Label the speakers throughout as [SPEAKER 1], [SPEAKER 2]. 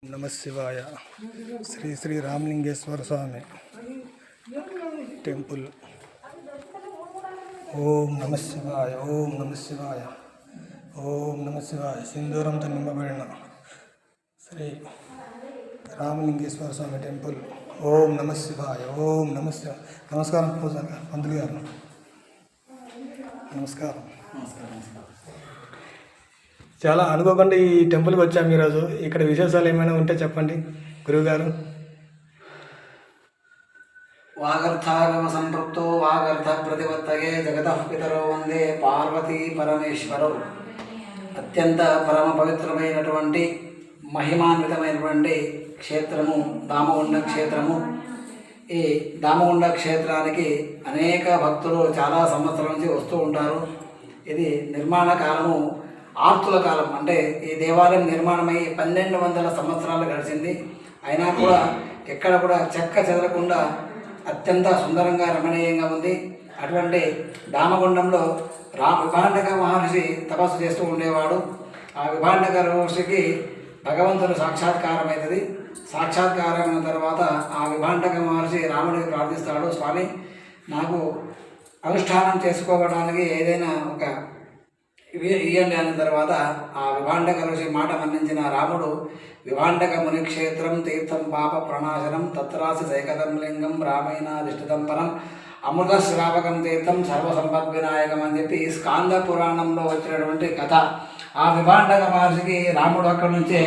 [SPEAKER 1] నమ శివాయ. శ్రీ శ్రీ రామలింగేశ్వర స్వామి టెంపుల్. ఓం నమ శివాయ, ఓం నమ శివాయ, ఓం నమ శివాయ. సింధూరంతో నింపబడిన శ్రీ రామలింగేశ్వర స్వామి టెంపుల్. ఓం నమ శివాయ, ఓం నమ శివాయ. నమస్కారం పంతులు గారు. నమస్కారం. చాలా అనుకోకుండా ఈ టెంపుల్కి వచ్చాము ఈరోజు. ఇక్కడ విశేషాలు ఏమైనా ఉంటే చెప్పండి గురువుగారు.
[SPEAKER 2] వాగర్థాగమ సంపృక్తో వాగర్థ ప్రతిపత్తగే జగతః పితరో వందే పార్వతీ పరమేశ్వరో. అత్యంత పరమ పవిత్రమైనటువంటి మహిమాన్వితమైనటువంటి క్షేత్రము దామగుండ క్షేత్రము. ఈ దామగుండ క్షేత్రానికి అనేక భక్తులు చాలా సంవత్సరాల నుంచి వస్తూ ఉంటారు. ఇది నిర్మాణ కాలము ఆర్తుల కాలం. అంటే ఈ దేవాలయం నిర్మాణమై 1200 సంవత్సరాలు గడిచింది. అయినా కూడా ఎక్కడ కూడా చెక్క చెదరకుండా అత్యంత సుందరంగా రమణీయంగా ఉంది. అటువంటి దామగుండంలో విభాండక మహర్షి తపస్సు చేస్తూ ఉండేవాడు. ఆ విభాండక ఋషికి భగవంతుడు సాక్షాత్కారమైనది. సాక్షాత్కారమైన తర్వాత ఆ విభాండక మహర్షి రాముడికి ప్రార్థిస్తాడు, స్వామి నాకు అనుష్ఠానం చేసుకోవడానికి ఏదైనా ఒక ఇయ్యండి అన్న తర్వాత ఆ విభాండక ఋషి మాట మన్నించిన రాముడు విభాండక మునిక్షేత్రం తీర్థం పాప ప్రణాశనం తత్రాసి సైకతం లింగం రామేణాధిష్ఠితం పరం అమృత శ్రావకం తీర్థం సర్వసంపద్ వినాయకం అని చెప్పి స్కాంద పురాణంలో వచ్చినటువంటి కథ. ఆ విభాండక మహర్షికి రాముడు అక్కడి నుంచే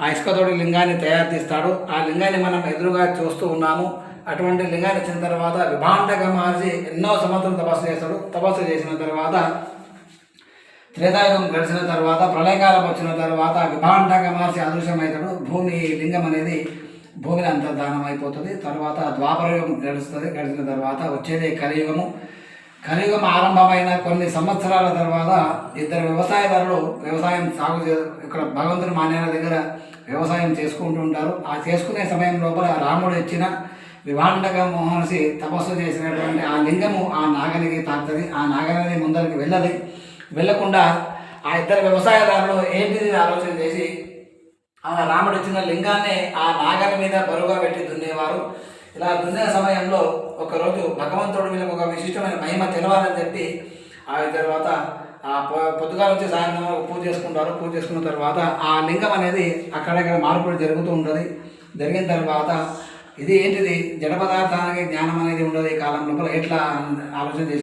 [SPEAKER 2] ఆ ఇసుకతోటి లింగాన్ని తయారు తీస్తాడు. ఆ లింగాన్ని మనం ఎదురుగా చూస్తూ ఉన్నాము. అటువంటి లింగాన్ని ఇచ్చిన తర్వాత విభాండక మహర్షి ఎన్నో సంవత్సరం తపస్సు చేస్తాడు. తపస్సు చేసిన తర్వాత త్రేతాయుగం గడిచిన తర్వాత ప్రళయకాలం వచ్చిన తర్వాత విభాండక మహర్షి అదృశ్యమవుతాడు. భూమి లింగం అనేది భూమిని అంతర్ధానం అయిపోతుంది. తర్వాత ద్వాపరయుగం గడుస్తుంది. గడిచిన తర్వాత వచ్చేది కలియుగము. కలియుగం ఆరంభమైన కొన్ని సంవత్సరాల తర్వాత ఇద్దరు వ్యవసాయదారులు వ్యవసాయం ఇక్కడ భగవంతుని మాన్యాల దగ్గర వ్యవసాయం చేసుకుంటూ ఉంటారు. ఆ చేసుకునే సమయం లోపల రాముడు ఇచ్చిన విభాండక మహర్షి తపస్సు చేసినటువంటి ఆ లింగము ఆ నాగలికి తాకుతుంది. ఆ నాగలిని ముందరికి వెళ్ళకుండా ఆ ఇద్దరు వ్యవసాయదారులు ఏంటిది ఆలోచన చేసి ఆ రాముడు ఇచ్చిన లింగాన్ని ఆ నాగలి మీద బరువుగా పెట్టి దున్నేవారు. ఇలా దున్నే సమయంలో ఒకరోజు భగవంతుడు వీళ్ళకి ఒక విశిష్టమైన మహిమ తెలవాలని చెప్పి ఆ తర్వాత ఆ పొద్దుగా వచ్చి సాయంత్రం పూజ చేసుకుంటారు. పూజ చేసుకున్న తర్వాత ఆ లింగం అనేది అక్కడక్కడ మార్పులు జరుగుతూ ఉంటుంది. జరిగిన తర్వాత ఇది ఏంటిది జడ పదార్థానికి జ్ఞానం అనేది ఉండదు ఈ కాలం లోపల ఎట్లా ఆలోచన చేసి